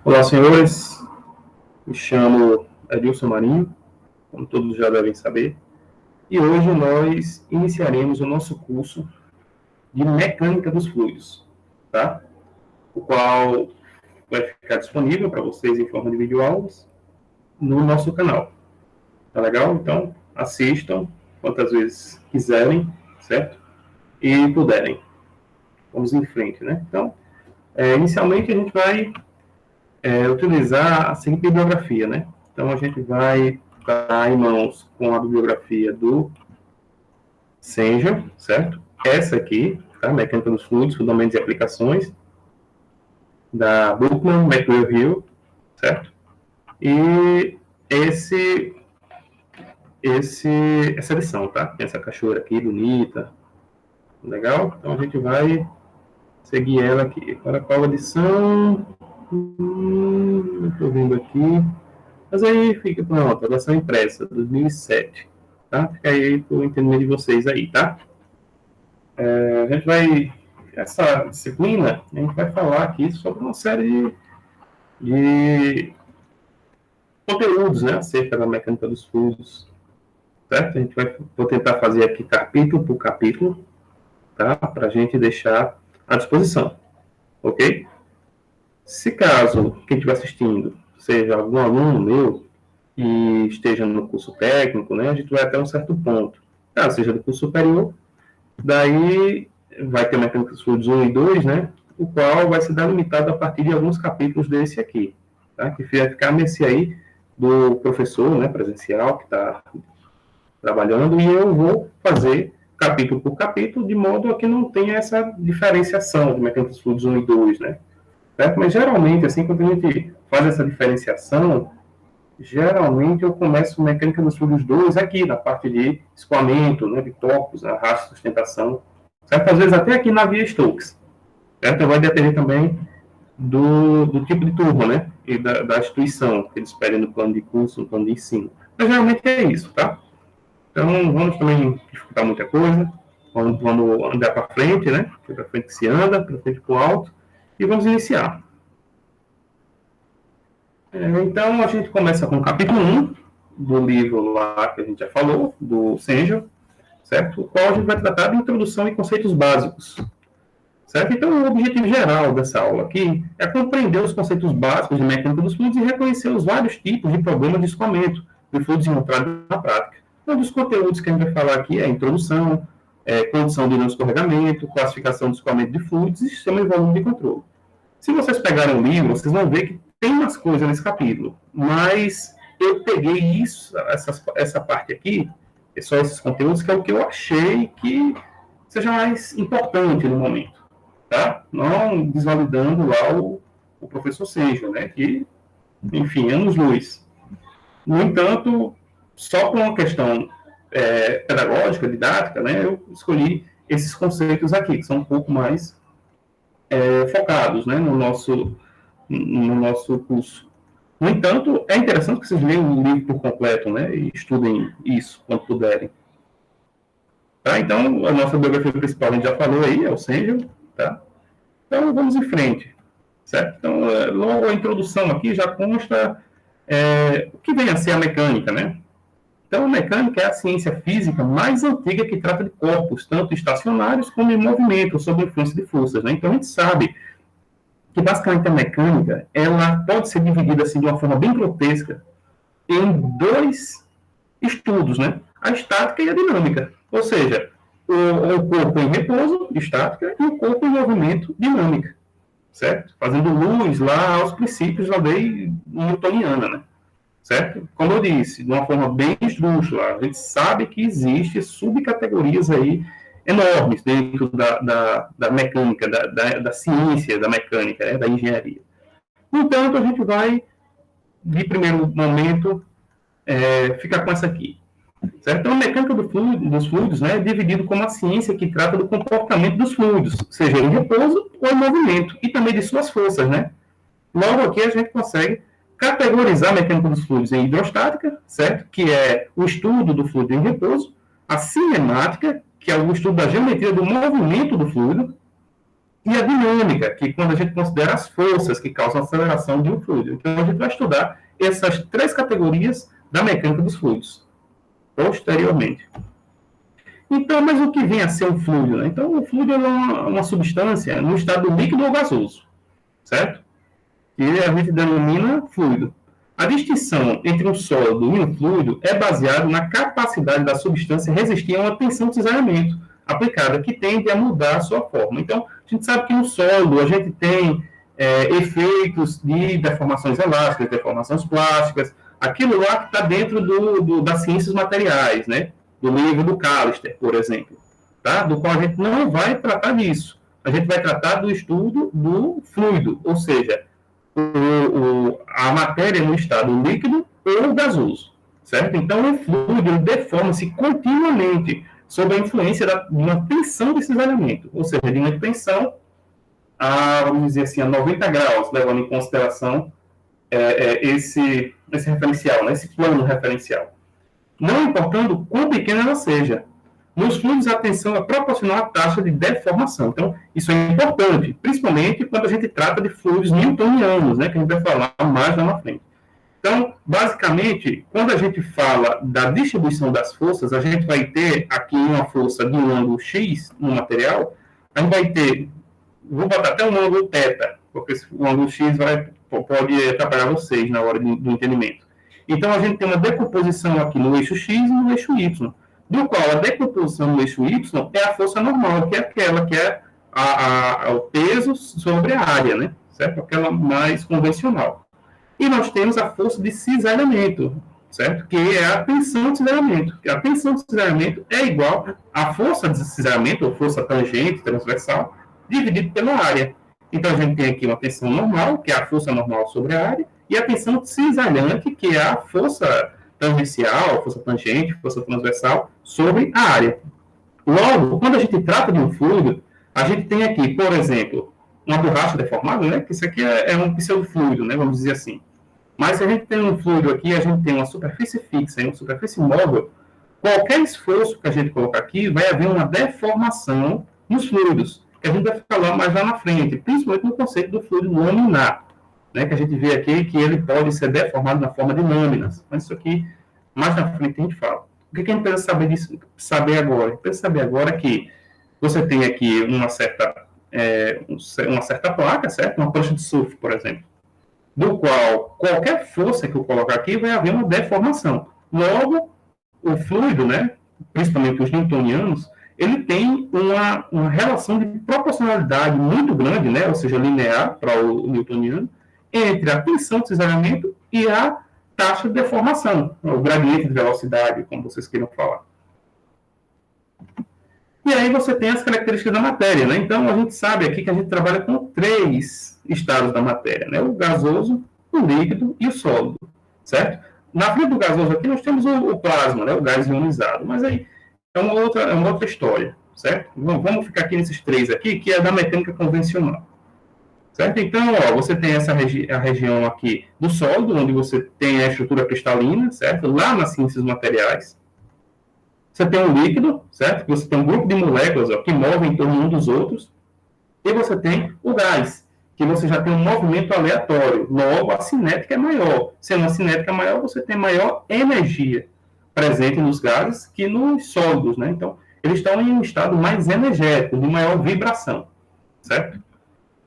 Olá, senhores. Me chamo Edilson Marinho, como todos já devem saber, e hoje nós iniciaremos o nosso curso de Mecânica dos Fluidos, tá? O qual vai ficar disponível para vocês em forma de videoaulas no nosso canal. Tá legal? Então, assistam quantas vezes quiserem, certo? E puderem. Vamos em frente, né? Então, inicialmente a gente vai utilizar a seguinte bibliografia, né? Então, a gente vai estar em mãos com a bibliografia do Senja, certo? Essa aqui, tá? Mecânica dos Fluidos, Fundamentos e Aplicações, da Bookman, McGraw-Hill, certo? E essa edição, tá? Tem essa cachoeira aqui, bonita, legal? Então, a gente vai seguir ela aqui. Agora, qual edição? Não estou vendo aqui. Mas aí fica pronto, a versão impressa, 2007. Tá? Fica aí para o entendimento de vocês aí, tá? A gente vai, essa disciplina, a gente vai falar aqui sobre uma série de conteúdos, né, acerca da mecânica dos fluidos, certo? Vou tentar fazer aqui capítulo por capítulo, tá? Para a gente deixar à disposição, ok? Se caso quem estiver assistindo seja algum aluno meu e esteja no curso técnico, né, a gente vai até um certo ponto. Caso seja do curso superior, daí vai ter mecânica dos fluidos 1 e 2, né, o qual vai ser delimitado a partir de alguns capítulos desse aqui, tá? Que vai ficar a mercê aí do professor, né, presencial, que está trabalhando, e eu vou fazer capítulo por capítulo, de modo a que não tenha essa diferenciação de mecânica dos fluidos 1 e 2, né? Certo? Mas geralmente, assim, quando a gente faz essa diferenciação, geralmente eu começo mecânica dos fluidos 2 aqui, na parte de escoamento, né, de topos, arrasto, sustentação, certo? Às vezes até aqui na via Stokes, certo? Vai depender também do tipo de turma, né, e da instituição que eles pedem no plano de curso, no plano de ensino. Mas geralmente é isso, tá? Então, vamos também dificultar muita coisa, vamos andar para frente, né, para frente que se anda, para frente para o alto, e vamos iniciar. Então, a gente começa com o capítulo 1 do livro lá que a gente já falou, do Senja, certo? O qual a gente vai tratar de introdução e conceitos básicos, certo? Então, o objetivo geral dessa aula aqui é compreender os conceitos básicos de mecânica dos fluidos e reconhecer os vários tipos de problemas de escoamento de fluidos encontrados na prática. Um dos conteúdos que a gente vai falar aqui é introdução, condição de não escorregamento, classificação de escoamento de fluidos e sistema de volume de controle. Se vocês pegarem o livro, vocês vão ver que tem umas coisas nesse capítulo, mas eu peguei essa parte aqui, só esses conteúdos, que é o que eu achei que seja mais importante no momento, tá? Não desvalidando lá o professor Senja, né? Que, enfim, anos-luz. No entanto, só por uma questão pedagógica, didática, né? Eu escolhi esses conceitos aqui, que são um pouco mais focados, né? No nosso curso. No entanto, é interessante que vocês leiam o livro por completo, né? E estudem isso quando puderem. Tá? Então, a nossa biografia principal a gente já falou aí, é o Senja, tá? Então, vamos em frente, certo? Então, logo a introdução aqui já consta o que vem a ser a mecânica, né? Então, a mecânica é a ciência física mais antiga que trata de corpos, tanto estacionários como em movimento, sob influência de forças, né? Então, a gente sabe que, basicamente, a mecânica, ela pode ser dividida, assim, de uma forma bem grotesca, em dois estudos, né? A estática e a dinâmica. Ou seja, o corpo em repouso, estática, e o corpo em movimento, dinâmica. Certo? Fazendo luz lá aos princípios da lei newtoniana, né? Certo? Como eu disse, de uma forma bem esdrúxula, a gente sabe que existem subcategorias aí enormes dentro da mecânica, da ciência da mecânica, né? Da engenharia. No entanto, a gente vai, de primeiro momento, ficar com essa aqui. Certo? Então, a mecânica dos fluidos, né, é dividido como a ciência que trata do comportamento dos fluidos, seja em repouso ou em movimento, e também de suas forças, né? Logo aqui a gente consegue categorizar a mecânica dos fluidos em hidrostática, certo? Que é o estudo do fluido em repouso, a cinemática, que é o estudo da geometria do movimento do fluido, e a dinâmica, que quando a gente considera as forças que causam a aceleração de um fluido. Então, a gente vai estudar essas 3 categorias da mecânica dos fluidos, posteriormente. Então, mas o que vem a ser um fluido? Né? Então, o fluido é uma substância no estado líquido ou gasoso, certo? Que a gente denomina fluido. A distinção entre um sólido e um fluido é baseada na capacidade da substância resistir a uma tensão de cisalhamento aplicada, que tende a mudar a sua forma. Então, a gente sabe que no sólido a gente tem efeitos de deformações elásticas, deformações plásticas, aquilo lá que está dentro das ciências materiais, né? Do livro do Callister, por exemplo, tá? Do qual a gente não vai tratar disso. A gente vai tratar do estudo do fluido, ou seja, a matéria no estado líquido ou gasoso, certo? Então, o fluido deforma-se continuamente sob a influência de uma tensão de cisalhamento, ou seja, de uma tensão vamos dizer assim, a 90 graus, levando em consideração esse referencial, né, esse plano referencial. Não importando quão pequena ela seja. Nos fluidos, a tensão é proporcional à taxa de deformação. Então, isso é importante, principalmente quando a gente trata de fluidos newtonianos, né, que a gente vai falar mais lá na frente. Então, basicamente, quando a gente fala da distribuição das forças, a gente vai ter aqui uma força de um ângulo X no material, a gente vai ter, vou botar até um ângulo θ, porque o ângulo X pode atrapalhar vocês na hora do entendimento. Então, a gente tem uma decomposição aqui no eixo X e no eixo Y, do qual a decomposição no eixo Y é a força normal, que é aquela que é o peso sobre a área, né? Certo? Aquela mais convencional. E nós temos a força de cisalhamento, certo? Que é a tensão de cisalhamento. A tensão de cisalhamento é igual à força de cisalhamento, ou força tangente, transversal, dividido pela área. Então, a gente tem aqui uma tensão normal, que é a força normal sobre a área, e a tensão cisalhante, que é a força tangencial, força tangente, força transversal sobre a área. Logo, quando a gente trata de um fluido, a gente tem aqui, por exemplo, uma borracha deformada, né? Que isso aqui é um pseudofluido, né? Vamos dizer assim. Mas se a gente tem um fluido aqui, a gente tem uma superfície fixa e uma superfície móvel, qualquer esforço que a gente colocar aqui, vai haver uma deformação nos fluidos, que a gente vai falar mais lá na frente, principalmente no conceito do fluido laminar, né? Que a gente vê aqui que ele pode ser deformado na forma de lâminas. Mas isso aqui, mais na frente, a gente fala. O que a gente precisa saber agora? A gente precisa saber agora que você tem aqui uma certa placa, certo? Uma prancha de surf, por exemplo, do qual qualquer força que eu colocar aqui vai haver uma deformação. Logo, o fluido, né, principalmente os newtonianos, ele tem uma relação de proporcionalidade muito grande, né, ou seja, linear para o newtoniano, entre a tensão de cisalhamento e a taxa de deformação, o gradiente de velocidade, como vocês queiram falar. E aí você tem as características da matéria, né? Então, a gente sabe aqui que a gente trabalha com 3 estados da matéria, né? O gasoso, o líquido e o sólido, certo? Na frente do gasoso aqui nós temos o plasma, né? O gás ionizado, mas aí é uma outra história, certo? Vamos ficar aqui nesses 3 aqui, que é da mecânica convencional, certo? Então, ó, você tem a região aqui do sólido, onde você tem a estrutura cristalina, certo? Lá nas ciências materiais. Você tem um líquido, certo? Você tem um grupo de moléculas que movem em torno um dos outros. E você tem o gás, que você já tem um movimento aleatório. Logo, a cinética é maior. Sendo a cinética maior, você tem maior energia presente nos gases que nos sólidos, né? Então, eles estão em um estado mais energético, de maior vibração, certo?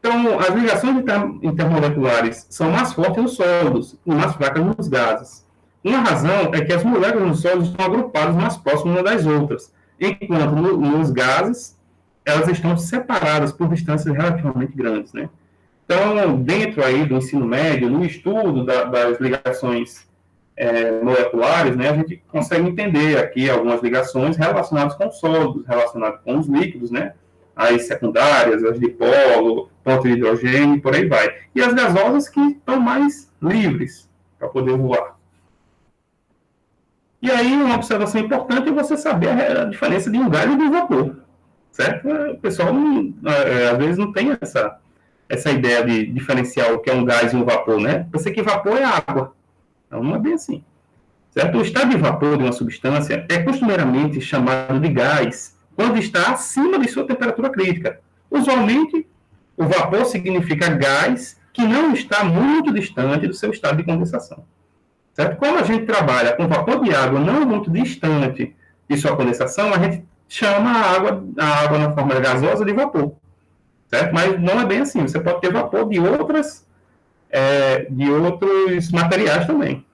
Então, as ligações intermoleculares são mais fortes nos sólidos e mais fracas nos gases. Uma razão é que as moléculas nos sólidos estão agrupadas mais próximas umas das outras, enquanto nos gases elas estão separadas por distâncias relativamente grandes, né? Então, dentro aí do ensino médio, no estudo das ligações moleculares, né, a gente consegue entender aqui algumas ligações relacionadas com sólidos, relacionadas com os líquidos, né? As secundárias, as dipolo, ponto de hidrogênio, e por aí vai. E as gasosas que estão mais livres para poder voar. E aí, uma observação importante é você saber a diferença de um gás e de um vapor, certo? O pessoal, às vezes, não tem essa ideia de diferenciar o que é um gás e um vapor, né? Pensa que vapor é água. Então, não é bem assim, certo? O estado de vapor de uma substância é costumeiramente chamado de gás quando está acima de sua temperatura crítica. Usualmente, O vapor significa gás que não está muito distante do seu estado de condensação. Certo? Como a gente trabalha com vapor de água não muito distante de sua condensação, a gente chama a água na forma gasosa de vapor. Certo? Mas não é bem assim. Você pode ter vapor de outros materiais também.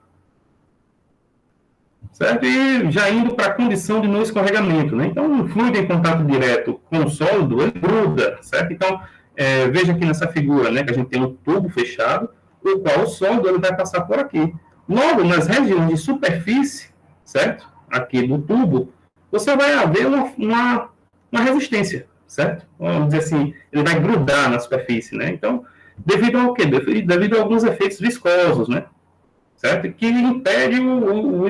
Certo? E já indo para a condição de não escorregamento, né? Então, um fluido em contato direto com o sólido, ele gruda, certo? Então, veja aqui nessa figura, né, que a gente tem um tubo fechado, o qual o sólido ele vai passar por aqui. Logo, nas regiões de superfície, certo? Aqui do tubo, você vai haver uma resistência, certo? Vamos dizer assim, ele vai grudar na superfície, né? Então, devido ao quê? Devido a alguns efeitos viscosos, né? Certo? Que impede o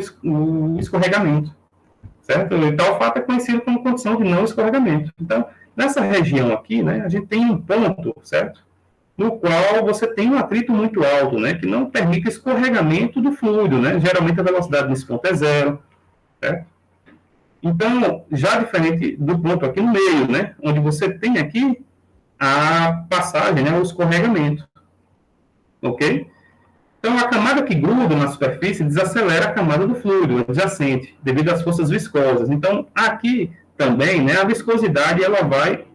escorregamento, certo? E tal fato é conhecido como condição de não escorregamento. Então, nessa região aqui, né, a gente tem um ponto, certo? No qual você tem um atrito muito alto, né, que não permite escorregamento do fluido, né? Geralmente a velocidade nesse ponto é zero, certo? Então, já diferente do ponto aqui no meio, né, onde você tem aqui a passagem, né, o escorregamento, ok? Então, a camada que gruda na superfície desacelera a camada do fluido adjacente, devido às forças viscosas. Então, aqui também, né, a viscosidade ela vai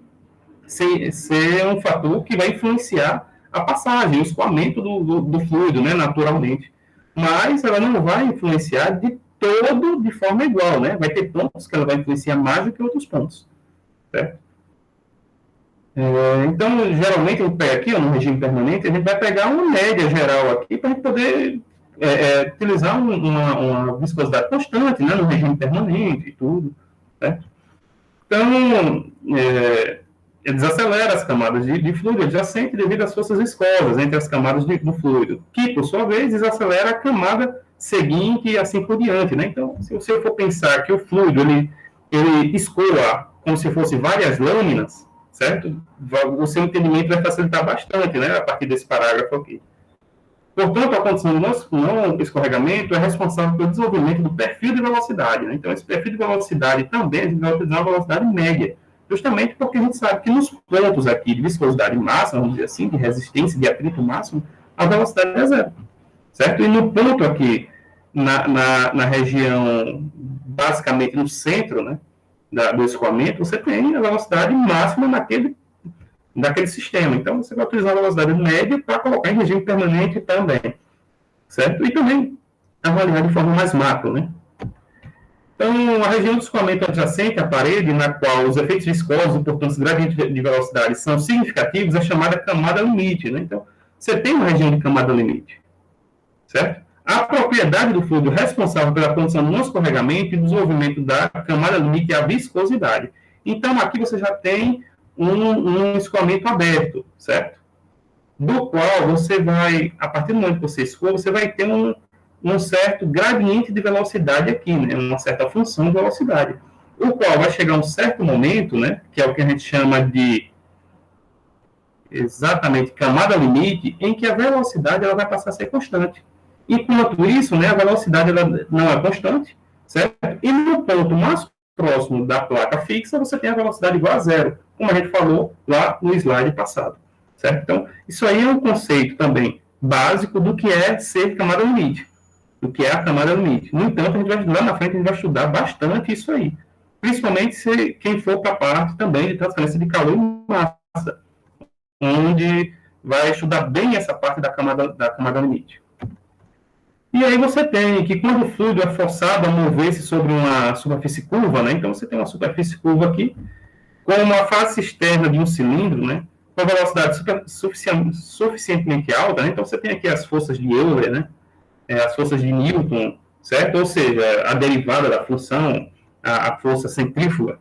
ser um fator que vai influenciar a passagem, o escoamento do fluido, né, naturalmente. Mas ela não vai influenciar de forma igual, né? Vai ter pontos que ela vai influenciar mais do que outros pontos, certo? Então, geralmente, eu pego aqui, no regime permanente, a gente vai pegar uma média geral aqui para a gente poder utilizar uma viscosidade constante, né, no regime permanente e tudo, certo? Então, desacelera as camadas de fluido adjacente devido às forças viscosas entre as camadas do fluido, que, por sua vez, desacelera a camada seguinte e assim por diante, né? Então, se você for pensar que o fluido, ele escoa como se fosse várias lâminas, certo? O seu entendimento vai facilitar bastante, né, a partir desse parágrafo aqui. Portanto, a condição de não escorregamento é responsável pelo desenvolvimento do perfil de velocidade, né? Então, esse perfil de velocidade também, a gente vai utilizar a velocidade média, justamente porque a gente sabe que nos pontos aqui de viscosidade máxima, vamos dizer assim, de resistência, de atrito máximo, a velocidade é zero, certo? E no ponto aqui, na região, basicamente no centro, né, do escoamento, você tem a velocidade máxima daquele sistema. Então, você vai utilizar a velocidade média para colocar em regime permanente também, certo? E também avaliar de forma mais macro, né? Então, a região do escoamento adjacente à parede, na qual os efeitos viscosos e, portanto, os gradientes de velocidade são significativos, é chamada camada limite, né? Então, você tem uma região de camada limite, certo? A propriedade do fluido responsável pela condição do não escorregamento e desenvolvimento da camada limite é a viscosidade. Então, aqui você já tem um escoamento aberto, certo? Do qual você vai, a partir do momento que você escoa, você vai ter um certo gradiente de velocidade aqui, né? Uma certa função de velocidade. O qual vai chegar a um certo momento, né? Que é o que a gente chama de exatamente camada limite, em que a velocidade ela vai passar a ser constante. Enquanto isso, né, a velocidade ela não é constante, certo? E no ponto mais próximo da placa fixa, você tem a velocidade igual a zero, como a gente falou lá no slide passado, certo? Então, isso aí é um conceito também básico do que é ser camada limite, do que é a camada limite. No entanto, lá na frente a gente vai estudar bastante isso aí, principalmente se quem for para a parte também de transferência de calor e massa, onde vai estudar bem essa parte da camada limite. E aí você tem que quando o fluido é forçado a mover-se sobre uma superfície curva, né? Então você tem uma superfície curva aqui, com uma face externa de um cilindro, né? Com a velocidade suficientemente alta, né? Então você tem aqui as forças de Euler, né? As forças de Newton, certo? Ou seja, a derivada da função, a força centrífuga,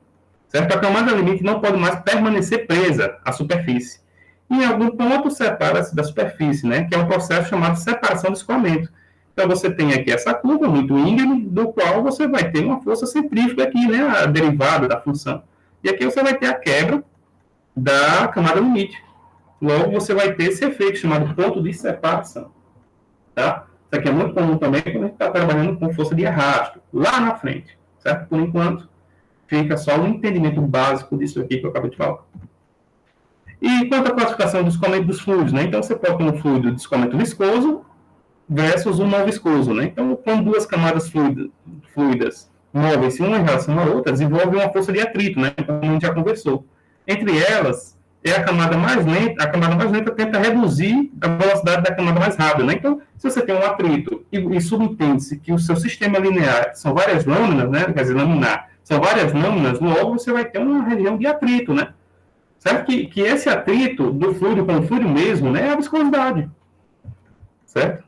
certo? A camada limite não pode mais permanecer presa à superfície. E em algum ponto separa-se da superfície, né? Que é um processo chamado separação do escoamento. Então, você tem aqui essa curva muito íngreme, do qual você vai ter uma força centrífuga aqui, né, a derivada da função. E aqui você vai ter a quebra da camada limite. Logo, você vai ter esse efeito chamado ponto de separação. Tá? Isso aqui é muito comum também quando a gente está trabalhando com força de arrasto, lá na frente. Certo? Por enquanto, fica só o entendimento básico disso aqui que eu acabei de falar. E quanto à classificação do escoamento dos fluidos, né? Então, você pode ter um fluido de escoamento viscoso versus um não viscoso, né? Então, quando duas camadas fluidas movem-se uma em relação à outra, desenvolve uma força de atrito, né? Como a gente já conversou. Entre elas, é a camada mais lenta tenta reduzir a velocidade da camada mais rápida, né? Então, se você tem um atrito e subentende-se que o seu sistema linear são várias lâminas, né? Quer dizer, laminar, são várias lâminas, logo você vai ter uma região de atrito, né? Certo? Que esse atrito do fluido com o fluido mesmo, né? É a viscosidade, certo?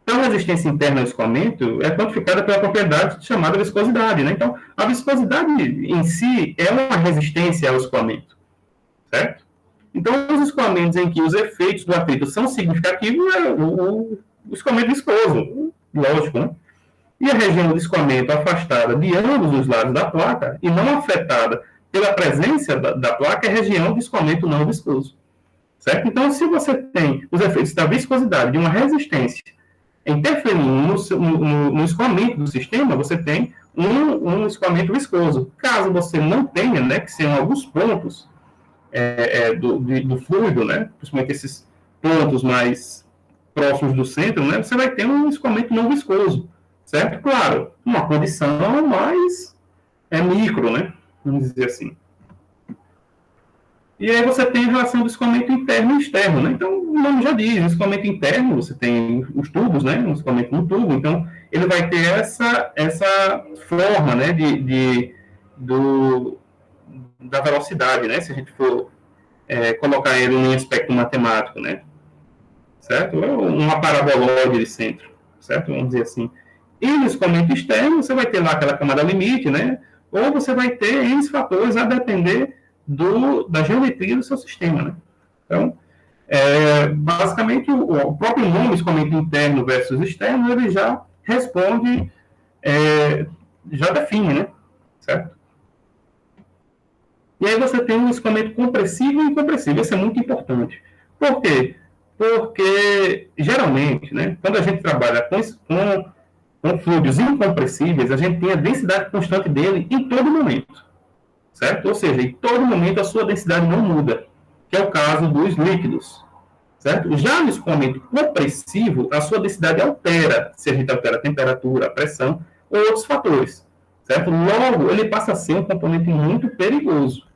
Então, a resistência interna ao escoamento é quantificada pela propriedade chamada viscosidade, né? Então, a viscosidade em si é uma resistência ao escoamento, certo? Então, os escoamentos em que os efeitos do atrito são significativos é o escoamento viscoso, lógico, né? E a região do escoamento afastada de ambos os lados da placa e não afetada pela presença da placa é a região de escoamento não viscoso, certo? Então, se você tem os efeitos da viscosidade de uma resistência interferindo no escoamento do sistema, você tem um escoamento viscoso. Caso você não tenha, né, que são alguns pontos do fluido, né, principalmente esses pontos mais próximos do centro, né, você vai ter um escoamento não viscoso, certo? Claro, uma condição mais micro, né, vamos dizer assim. E aí você tem a relação do escoamento interno e externo, né? Então, o nome já diz, o escoamento interno, você tem os tubos, né? O escoamento no tubo, então, ele vai ter essa forma, né, da velocidade, né? Se a gente for colocar ele em aspecto matemático, né? Certo? Uma paraboloide de centro, certo? Vamos dizer assim. E no escoamento externo, você vai ter lá aquela camada limite, né? Ou você vai ter N fatores a depender da geometria do seu sistema, né? Então, basicamente, o próprio nome, escoamento interno versus externo, ele já responde, já define, né? Certo? E aí você tem um escoamento compressivo e incompressivo. Isso é muito importante. Por quê? Porque, geralmente, né, quando a gente trabalha com fluidos incompressíveis, a gente tem a densidade constante dele em todo momento. Certo? Ou seja, em todo momento a sua densidade não muda, que é o caso dos líquidos, certo? Já no escoamento compressivo, a sua densidade altera, se a gente altera a temperatura, a pressão ou outros fatores, certo? Logo, ele passa a ser um componente muito perigoso,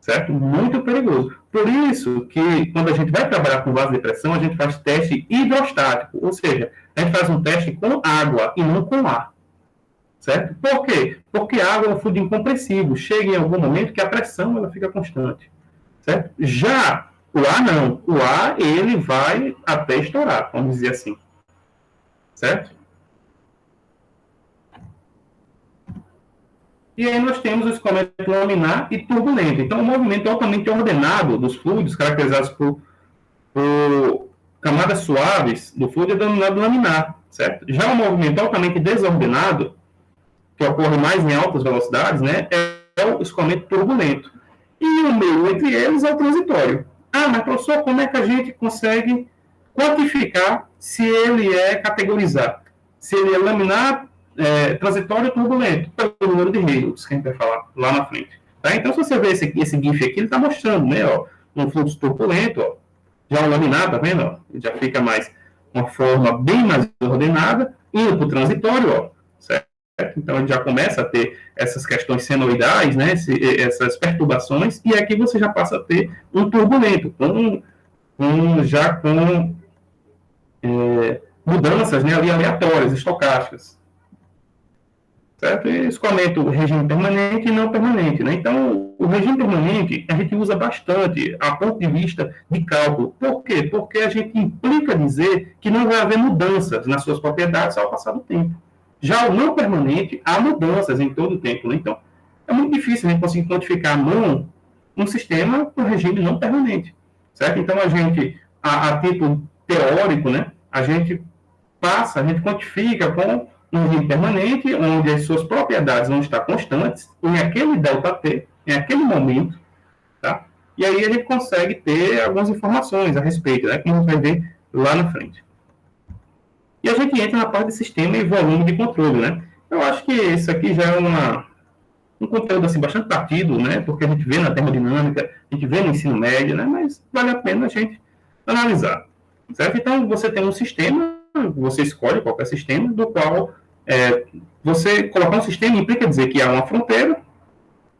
certo? Muito perigoso. Por isso que, quando a gente vai trabalhar com vaso de pressão, a gente faz teste hidrostático, ou seja, a gente faz um teste com água e não com ar. Certo? Por quê? Porque a água é um fluido incompressivo. Chega em algum momento que a pressão ela fica constante. Certo? Já o ar não. O ar ele vai até estourar, vamos dizer assim. Certo? E aí nós temos o escoamento laminar e turbulento. Então, o movimento altamente ordenado dos fluidos, caracterizados por camadas suaves do fluido, é denominado laminar. Certo? Já o movimento altamente desordenado, que ocorre mais em altas velocidades, né, é o escoamento turbulento. E o meio entre eles é o transitório. Ah, mas professor, como é que a gente consegue quantificar se ele é categorizar? Se ele é laminar, transitório ou turbulento? Pelo número de Reynolds, que a gente vai falar lá na frente. Tá? Então, se você ver esse GIF aqui, ele está mostrando, né, ó, um fluxo turbulento, ó, já um laminar, tá vendo? Ó, ele já fica mais, uma forma bem mais ordenada, indo para o transitório, ó, certo? Então, a gente já começa a ter essas questões senoidais, né, essas perturbações, e aqui você já passa a ter um turbulento, já com mudanças, né, ali aleatórias, estocásticas. Certo? E escoamento regime permanente e não permanente. Né? Então, o regime permanente a gente usa bastante a ponto de vista de cálculo. Por quê? Porque a gente implica dizer que não vai haver mudanças nas suas propriedades ao passar do tempo. Já o não permanente, há mudanças em todo o tempo. Né? Então, é muito difícil a gente conseguir quantificar à mão um sistema com regime não permanente. Certo? Então, a gente, a título teórico, né, a gente quantifica com um regime permanente, onde as suas propriedades vão estar constantes, em aquele ΔT, em aquele momento, tá? E aí a gente consegue ter algumas informações a respeito, né, que a gente vai ver lá na frente. E a gente entra na parte de sistema e volume de controle, né? Eu acho que isso aqui já é um conteúdo assim, bastante batido, né? Porque a gente vê na termodinâmica, a gente vê no ensino médio, né? Mas vale a pena a gente analisar, certo? Então, você tem um sistema, você escolhe qualquer sistema, do qual você colocar um sistema implica dizer que há uma fronteira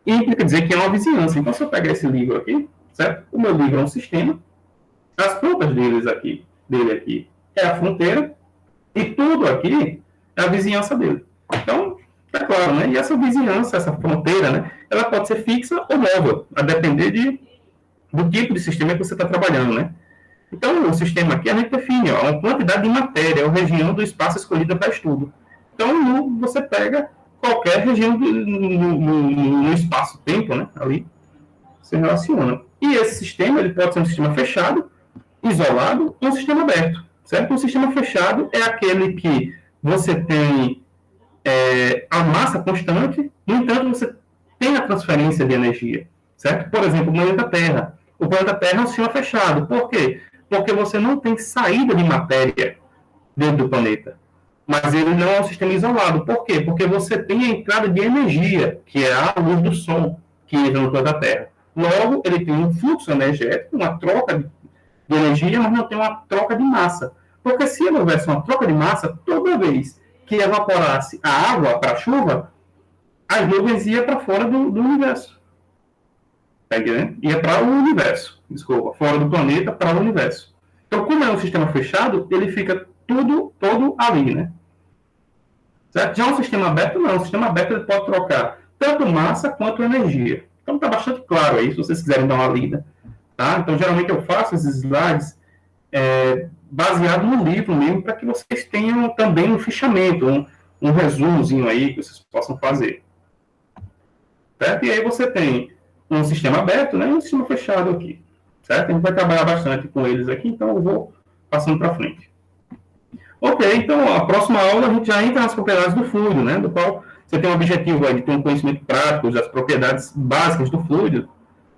e implica dizer que há uma vizinhança. Então, se eu pegar esse livro aqui, certo? O meu livro é um sistema, as pontas dele aqui é a fronteira, e tudo aqui é a vizinhança dele. Então, é claro, né? E essa vizinhança, essa fronteira, né? Ela pode ser fixa ou nova, a depender do tipo de sistema que você está trabalhando, né? Então, o sistema aqui a gente define ó, uma quantidade de matéria, ou região do espaço escolhida para estudo. Então, você pega qualquer região no espaço-tempo, né? Ali, se relaciona. E esse sistema, ele pode ser um sistema fechado, isolado, ou um sistema aberto, certo? Um sistema fechado é aquele que você tem a massa constante, no entanto, você tem a transferência de energia, certo? Por exemplo, o planeta Terra. O planeta Terra é um sistema fechado. Por quê? Porque você não tem saída de matéria dentro do planeta. Mas ele não é um sistema isolado. Por quê? Porque você tem a entrada de energia, que é a luz do Sol, que entra no planeta Terra. Logo, ele tem um fluxo energético, uma troca de energia, mas não tem uma troca de massa. Porque se não houvesse uma troca de massa, toda vez que evaporasse a água para a chuva, as nuvens iam para fora do universo. Tá entendendo? Ia para o universo, desculpa, fora do planeta para o universo. Então, como é um sistema fechado, ele fica todo ali, né? Certo? Já um sistema aberto, não. O sistema aberto ele pode trocar tanto massa quanto energia. Então, está bastante claro aí, se vocês quiserem dar uma lida. Tá? Então, geralmente eu faço esses slides baseado no livro mesmo, para que vocês tenham também um fichamento, um resumozinho aí que vocês possam fazer. Certo? E aí você tem um sistema aberto, né, e um sistema fechado aqui. Certo? A gente vai trabalhar bastante com eles aqui, então eu vou passando para frente. Ok, então a próxima aula a gente já entra nas propriedades do fluido, né, do qual você tem o objetivo aí de ter um conhecimento prático das propriedades básicas do fluido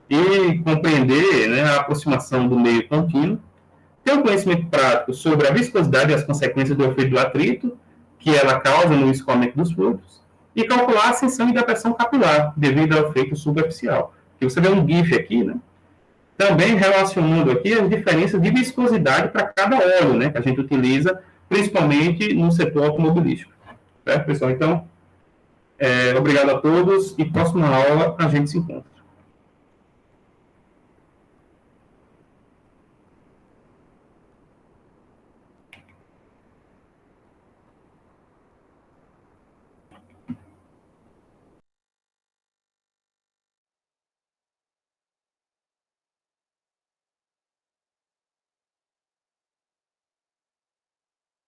e compreender, né, a aproximação do meio contínuo, ter um conhecimento prático sobre a viscosidade e as consequências do efeito do atrito que ela causa no escoamento dos fluidos e calcular a ascensão e depressão capilar devido ao efeito superficial. E você vê um GIF aqui, né? Também relacionando aqui as diferenças de viscosidade para cada óleo, né, que a gente utiliza, principalmente no setor automobilístico. Certo, pessoal? Então, obrigado a todos e próxima aula a gente se encontra.